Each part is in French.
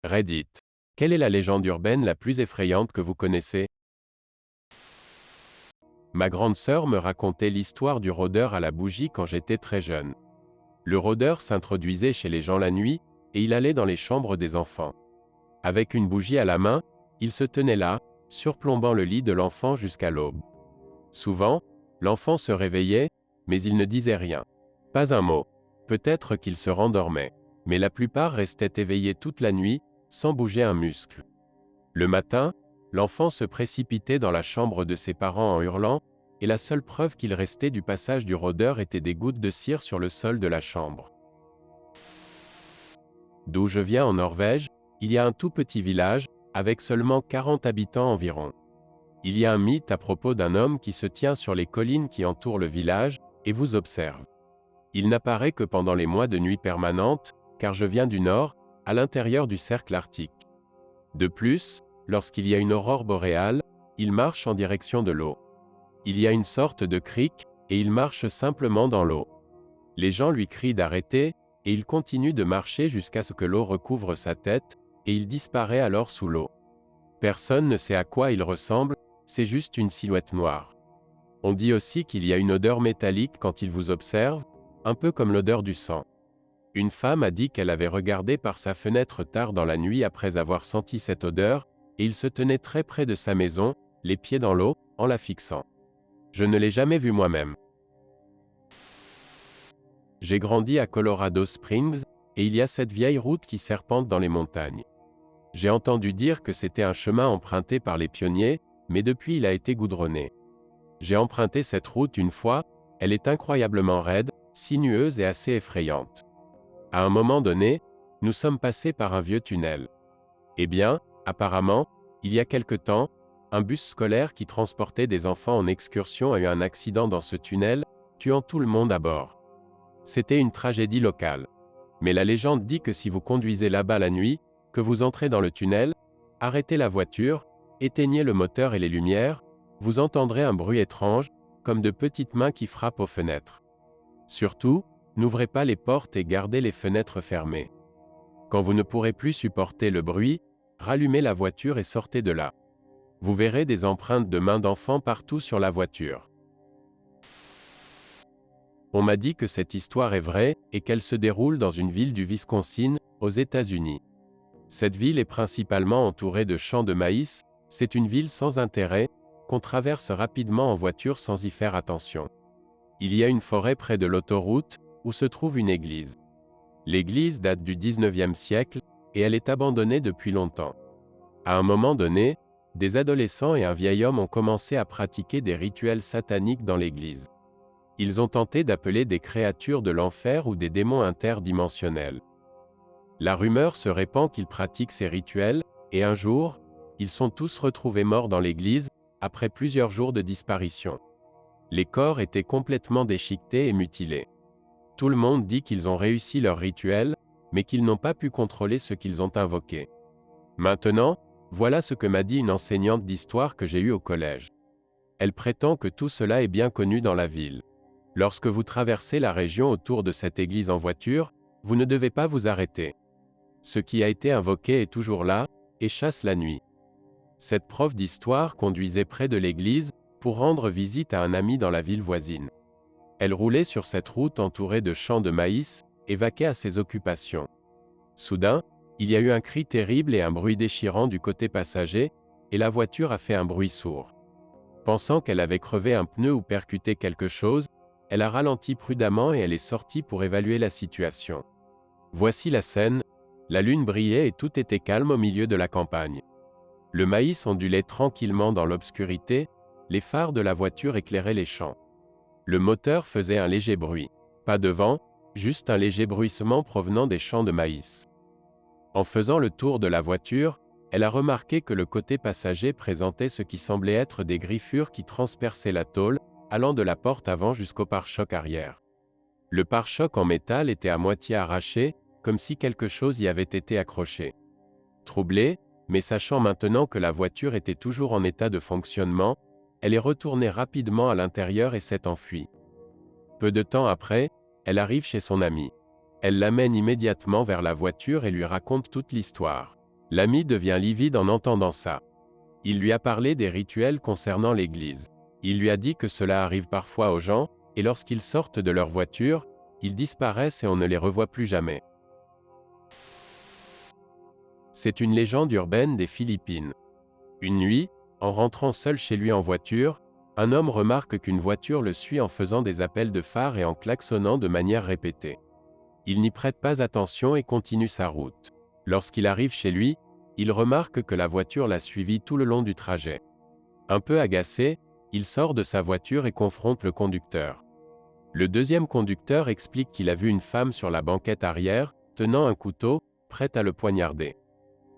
Reddit. Quelle est la légende urbaine la plus effrayante que vous connaissez? Ma grande sœur me racontait l'histoire du rôdeur à la bougie quand j'étais très jeune. Le rôdeur s'introduisait chez les gens la nuit, et il allait dans les chambres des enfants. Avec une bougie à la main, il se tenait là, surplombant le lit de l'enfant jusqu'à l'aube. Souvent, l'enfant se réveillait, mais il ne disait rien. Pas un mot. Peut-être qu'il se rendormait. Mais la plupart restaient éveillés toute la nuit, sans bouger un muscle. Le matin, l'enfant se précipitait dans la chambre de ses parents en hurlant, et la seule preuve qu'il restait du passage du rôdeur étaient des gouttes de cire sur le sol de la chambre. D'où je viens en Norvège, il y a un tout petit village, avec seulement 40 habitants environ. Il y a un mythe à propos d'un homme qui se tient sur les collines qui entourent le village, et vous observe. Il n'apparaît que pendant les mois de nuit permanente, car je viens du nord, à l'intérieur du cercle arctique. De plus, lorsqu'il y a une aurore boréale, il marche en direction de l'eau. Il y a une sorte de crique, et il marche simplement dans l'eau. Les gens lui crient d'arrêter, et il continue de marcher jusqu'à ce que l'eau recouvre sa tête, et il disparaît alors sous l'eau. Personne ne sait à quoi il ressemble, c'est juste une silhouette noire. On dit aussi qu'il y a une odeur métallique quand il vous observe, un peu comme l'odeur du sang. Une femme a dit qu'elle avait regardé par sa fenêtre tard dans la nuit après avoir senti cette odeur, et il se tenait très près de sa maison, les pieds dans l'eau, en la fixant. Je ne l'ai jamais vu moi-même. J'ai grandi à Colorado Springs, et il y a cette vieille route qui serpente dans les montagnes. J'ai entendu dire que c'était un chemin emprunté par les pionniers, mais depuis il a été goudronné. J'ai emprunté cette route une fois, elle est incroyablement raide, sinueuse et assez effrayante. À un moment donné, nous sommes passés par un vieux tunnel. Eh bien, apparemment, il y a quelque temps, un bus scolaire qui transportait des enfants en excursion a eu un accident dans ce tunnel, tuant tout le monde à bord. C'était une tragédie locale. Mais la légende dit que si vous conduisez là-bas la nuit, que vous entrez dans le tunnel, arrêtez la voiture, éteignez le moteur et les lumières, vous entendrez un bruit étrange, comme de petites mains qui frappent aux fenêtres. Surtout, n'ouvrez pas les portes et gardez les fenêtres fermées. Quand vous ne pourrez plus supporter le bruit, rallumez la voiture et sortez de là. Vous verrez des empreintes de mains d'enfants partout sur la voiture. On m'a dit que cette histoire est vraie et qu'elle se déroule dans une ville du Wisconsin, aux États-Unis. Cette ville est principalement entourée de champs de maïs, c'est une ville sans intérêt, qu'on traverse rapidement en voiture sans y faire attention. Il y a une forêt près de l'autoroute, où se trouve une église. L'église date du 19e siècle, et elle est abandonnée depuis longtemps. À un moment donné, des adolescents et un vieil homme ont commencé à pratiquer des rituels sataniques dans l'église. Ils ont tenté d'appeler des créatures de l'enfer ou des démons interdimensionnels. La rumeur se répand qu'ils pratiquent ces rituels, et un jour, ils sont tous retrouvés morts dans l'église, après plusieurs jours de disparition. Les corps étaient complètement déchiquetés et mutilés. Tout le monde dit qu'ils ont réussi leur rituel, mais qu'ils n'ont pas pu contrôler ce qu'ils ont invoqué. Maintenant, voilà ce que m'a dit une enseignante d'histoire que j'ai eue au collège. Elle prétend que tout cela est bien connu dans la ville. Lorsque vous traversez la région autour de cette église en voiture, vous ne devez pas vous arrêter. Ce qui a été invoqué est toujours là, et chasse la nuit. Cette prof d'histoire conduisait près de l'église, pour rendre visite à un ami dans la ville voisine. Elle roulait sur cette route entourée de champs de maïs, et vaquait à ses occupations. Soudain, il y a eu un cri terrible et un bruit déchirant du côté passager, et la voiture a fait un bruit sourd. Pensant qu'elle avait crevé un pneu ou percuté quelque chose, elle a ralenti prudemment et elle est sortie pour évaluer la situation. Voici la scène, la lune brillait et tout était calme au milieu de la campagne. Le maïs ondulait tranquillement dans l'obscurité, les phares de la voiture éclairaient les champs. Le moteur faisait un léger bruit. Pas de vent, juste un léger bruissement provenant des champs de maïs. En faisant le tour de la voiture, elle a remarqué que le côté passager présentait ce qui semblait être des griffures qui transperçaient la tôle, allant de la porte avant jusqu'au pare-choc arrière. Le pare-choc en métal était à moitié arraché, comme si quelque chose y avait été accroché. Troublée, mais sachant maintenant que la voiture était toujours en état de fonctionnement, elle est retournée rapidement à l'intérieur et s'est enfuie. Peu de temps après, elle arrive chez son ami. Elle l'amène immédiatement vers la voiture et lui raconte toute l'histoire. L'ami devient livide en entendant ça. Il lui a parlé des rituels concernant l'Église. Il lui a dit que cela arrive parfois aux gens, et lorsqu'ils sortent de leur voiture, ils disparaissent et on ne les revoit plus jamais. C'est une légende urbaine des Philippines. Une nuit, en rentrant seul chez lui en voiture, un homme remarque qu'une voiture le suit en faisant des appels de phare et en klaxonnant de manière répétée. Il n'y prête pas attention et continue sa route. Lorsqu'il arrive chez lui, il remarque que la voiture l'a suivi tout le long du trajet. Un peu agacé, il sort de sa voiture et confronte le conducteur. Le deuxième conducteur explique qu'il a vu une femme sur la banquette arrière, tenant un couteau, prête à le poignarder.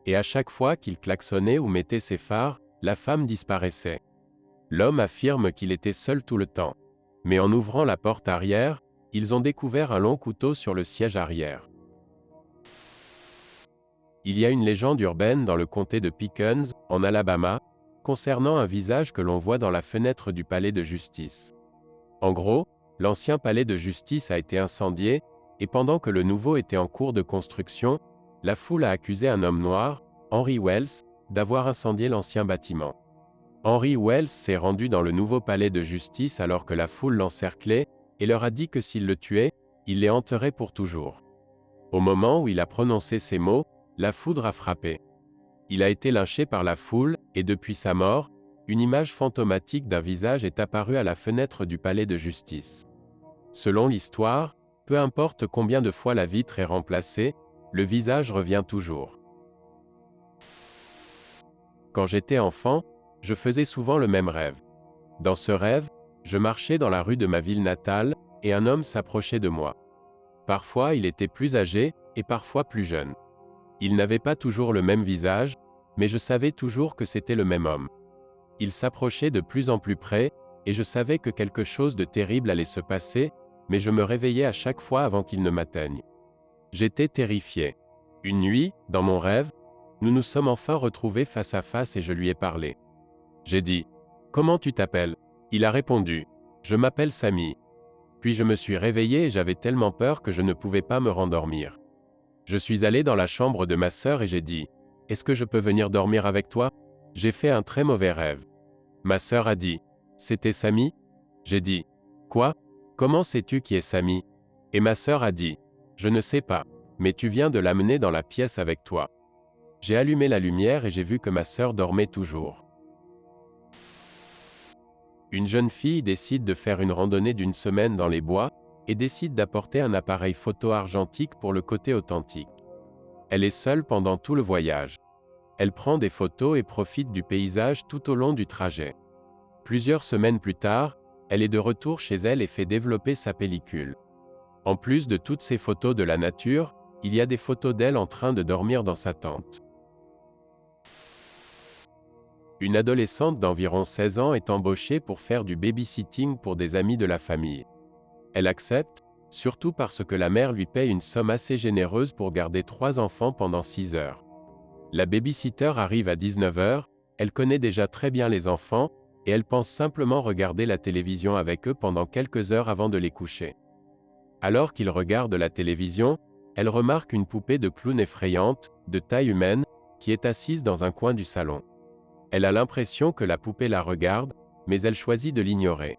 Et à chaque fois qu'il klaxonnait ou mettait ses phares, la femme disparaissait. L'homme affirme qu'il était seul tout le temps. Mais en ouvrant la porte arrière, ils ont découvert un long couteau sur le siège arrière. Il y a une légende urbaine dans le comté de Pickens, en Alabama, concernant un visage que l'on voit dans la fenêtre du palais de justice. En gros, l'ancien palais de justice a été incendié, et pendant que le nouveau était en cours de construction, la foule a accusé un homme noir, Henry Wells, d'avoir incendié l'ancien bâtiment. Henry Wells s'est rendu dans le nouveau palais de justice alors que la foule l'encerclait, et leur a dit que s'il le tuait, il les hanterait pour toujours. Au moment où il a prononcé ces mots, la foudre a frappé. Il a été lynché par la foule, et depuis sa mort, une image fantomatique d'un visage est apparue à la fenêtre du palais de justice. Selon l'histoire, peu importe combien de fois la vitre est remplacée, le visage revient toujours. Quand j'étais enfant, je faisais souvent le même rêve. Dans ce rêve, je marchais dans la rue de ma ville natale, et un homme s'approchait de moi. Parfois il était plus âgé, et parfois plus jeune. Il n'avait pas toujours le même visage, mais je savais toujours que c'était le même homme. Il s'approchait de plus en plus près, et je savais que quelque chose de terrible allait se passer, mais je me réveillais à chaque fois avant qu'il ne m'atteigne. J'étais terrifié. Une nuit, dans mon rêve, nous nous sommes enfin retrouvés face à face et je lui ai parlé. J'ai dit « Comment tu t'appelles » Il a répondu « Je m'appelle Samy ». Puis je me suis réveillé et j'avais tellement peur que je ne pouvais pas me rendormir. Je suis allé dans la chambre de ma sœur et j'ai dit « Est-ce que je peux venir dormir avec toi ?» J'ai fait un très mauvais rêve. Ma sœur a dit « C'était Samy ?» J'ai dit « Quoi? Comment sais-tu qui est Samy ?» Et ma sœur a dit « Je ne sais pas, mais tu viens de l'amener dans la pièce avec toi. » J'ai allumé la lumière et j'ai vu que ma sœur dormait toujours. Une jeune fille décide de faire une randonnée d'une semaine dans les bois, et décide d'apporter un appareil photo argentique pour le côté authentique. Elle est seule pendant tout le voyage. Elle prend des photos et profite du paysage tout au long du trajet. Plusieurs semaines plus tard, elle est de retour chez elle et fait développer sa pellicule. En plus de toutes ces photos de la nature, il y a des photos d'elle en train de dormir dans sa tente. Une adolescente d'environ 16 ans est embauchée pour faire du babysitting pour des amis de la famille. Elle accepte, surtout parce que la mère lui paye une somme assez généreuse pour garder 3 enfants pendant 6 heures. La babysitter arrive à 19 heures, elle connaît déjà très bien les enfants, et elle pense simplement regarder la télévision avec eux pendant quelques heures avant de les coucher. Alors qu'ils regardent la télévision, elle remarque une poupée de clown effrayante, de taille humaine, qui est assise dans un coin du salon. Elle a l'impression que la poupée la regarde, mais elle choisit de l'ignorer.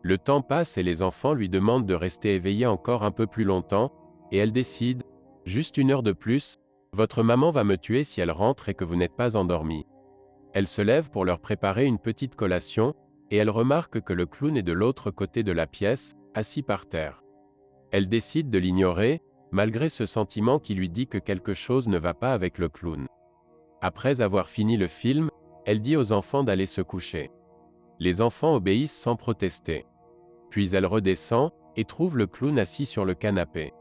Le temps passe et les enfants lui demandent de rester éveillés encore un peu plus longtemps, et elle décide, juste 1 heure de plus, votre maman va me tuer si elle rentre et que vous n'êtes pas endormis. Elle se lève pour leur préparer une petite collation, et elle remarque que le clown est de l'autre côté de la pièce, assis par terre. Elle décide de l'ignorer, malgré ce sentiment qui lui dit que quelque chose ne va pas avec le clown. Après avoir fini le film, elle dit aux enfants d'aller se coucher. Les enfants obéissent sans protester. Puis elle redescend, et trouve le clown assis sur le canapé.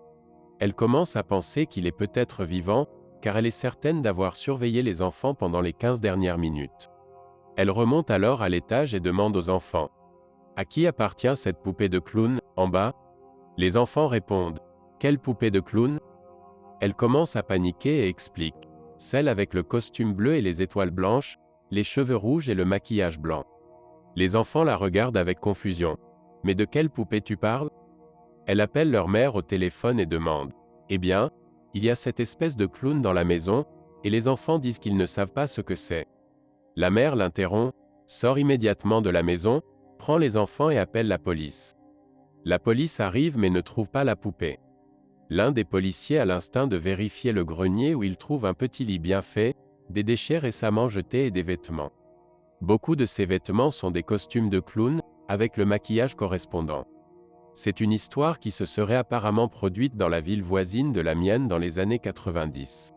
Elle commence à penser qu'il est peut-être vivant, car elle est certaine d'avoir surveillé les enfants pendant les 15 dernières minutes. Elle remonte alors à l'étage et demande aux enfants « À qui appartient cette poupée de clown, en bas ?» Les enfants répondent « Quelle poupée de clown ?» Elle commence à paniquer et explique « Celle avec le costume bleu et les étoiles blanches, les cheveux rouges et le maquillage blanc. » Les enfants la regardent avec confusion. « Mais de quelle poupée tu parles ?» Elle appelle leur mère au téléphone et demande « Eh bien, il y a cette espèce de clown dans la maison, et les enfants disent qu'ils ne savent pas ce que c'est. La mère l'interrompt, sort immédiatement de la maison, prend les enfants et appelle la police. La police arrive mais ne trouve pas la poupée. L'un des policiers a l'instinct de vérifier le grenier où il trouve un petit lit bien fait, des déchets récemment jetés et des vêtements. Beaucoup de ces vêtements sont des costumes de clown, avec le maquillage correspondant. C'est une histoire qui se serait apparemment produite dans la ville voisine de la mienne dans les années 90.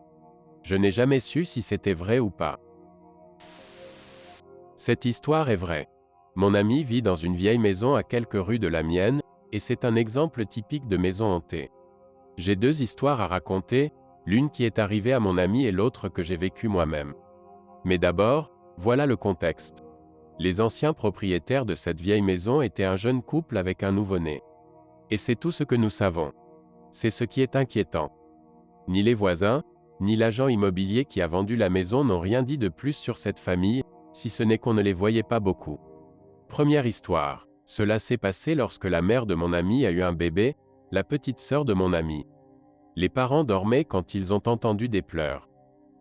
Je n'ai jamais su si c'était vrai ou pas. Cette histoire est vraie. Mon ami vit dans une vieille maison à quelques rues de la mienne, et c'est un exemple typique de maison hantée. J'ai deux histoires à raconter, l'une qui est arrivée à mon ami et l'autre que j'ai vécue moi-même. Mais d'abord, voilà le contexte. Les anciens propriétaires de cette vieille maison étaient un jeune couple avec un nouveau-né. Et c'est tout ce que nous savons. C'est ce qui est inquiétant. Ni les voisins, ni l'agent immobilier qui a vendu la maison n'ont rien dit de plus sur cette famille, si ce n'est qu'on ne les voyait pas beaucoup. Première histoire. Cela s'est passé lorsque la mère de mon ami a eu un bébé, la petite sœur de mon ami. Les parents dormaient quand ils ont entendu des pleurs.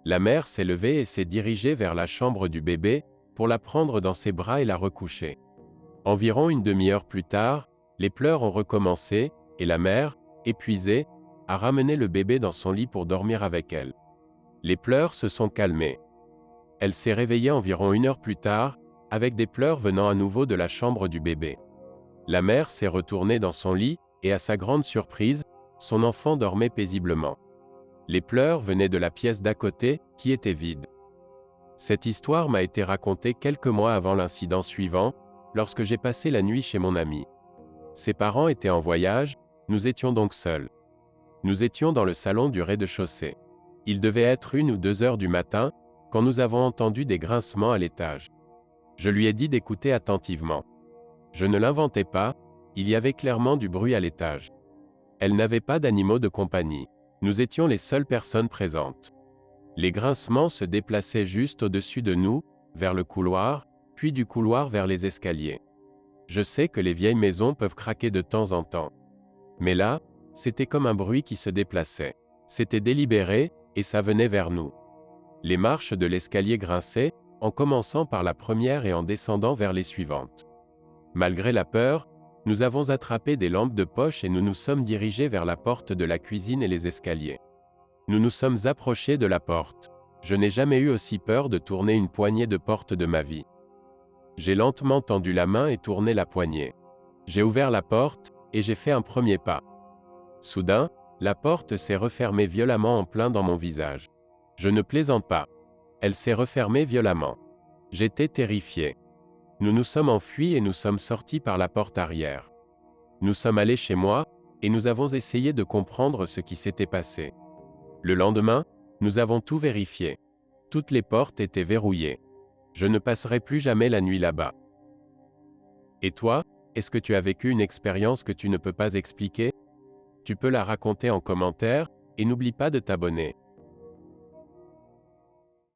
La mère s'est levée et s'est dirigée vers la chambre du bébé, pour la prendre dans ses bras et la recoucher. Environ une demi-heure plus tard, les pleurs ont recommencé, et la mère, épuisée, a ramené le bébé dans son lit pour dormir avec elle. Les pleurs se sont calmés. Elle s'est réveillée environ une heure plus tard, avec des pleurs venant à nouveau de la chambre du bébé. La mère s'est retournée dans son lit, et à sa grande surprise, son enfant dormait paisiblement. Les pleurs venaient de la pièce d'à côté, qui était vide. Cette histoire m'a été racontée quelques mois avant l'incident suivant, lorsque j'ai passé la nuit chez mon ami. Ses parents étaient en voyage, nous étions donc seuls. Nous étions dans le salon du rez-de-chaussée. Il devait être 1 ou 2 heures du matin, quand nous avons entendu des grincements à l'étage. Je lui ai dit d'écouter attentivement. Je ne l'inventais pas, il y avait clairement du bruit à l'étage. Elle n'avait pas d'animaux de compagnie. Nous étions les seules personnes présentes. Les grincements se déplaçaient juste au-dessus de nous, vers le couloir, puis du couloir vers les escaliers. Je sais que les vieilles maisons peuvent craquer de temps en temps. Mais là, c'était comme un bruit qui se déplaçait. C'était délibéré, et ça venait vers nous. Les marches de l'escalier grinçaient, en commençant par la première et en descendant vers les suivantes. Malgré la peur, nous avons attrapé des lampes de poche et nous nous sommes dirigés vers la porte de la cuisine et les escaliers. Nous nous sommes approchés de la porte. Je n'ai jamais eu aussi peur de tourner une poignée de porte de ma vie. J'ai lentement tendu la main et tourné la poignée. J'ai ouvert la porte, et j'ai fait un premier pas. Soudain, la porte s'est refermée violemment en plein dans mon visage. Je ne plaisante pas. Elle s'est refermée violemment. J'étais terrifié. Nous nous sommes enfuis et nous sommes sortis par la porte arrière. Nous sommes allés chez moi, et nous avons essayé de comprendre ce qui s'était passé. Le lendemain, nous avons tout vérifié. Toutes les portes étaient verrouillées. Je ne passerai plus jamais la nuit là-bas. Et toi, est-ce que tu as vécu une expérience que tu ne peux pas expliquer? Tu peux la raconter en commentaire, et n'oublie pas de t'abonner.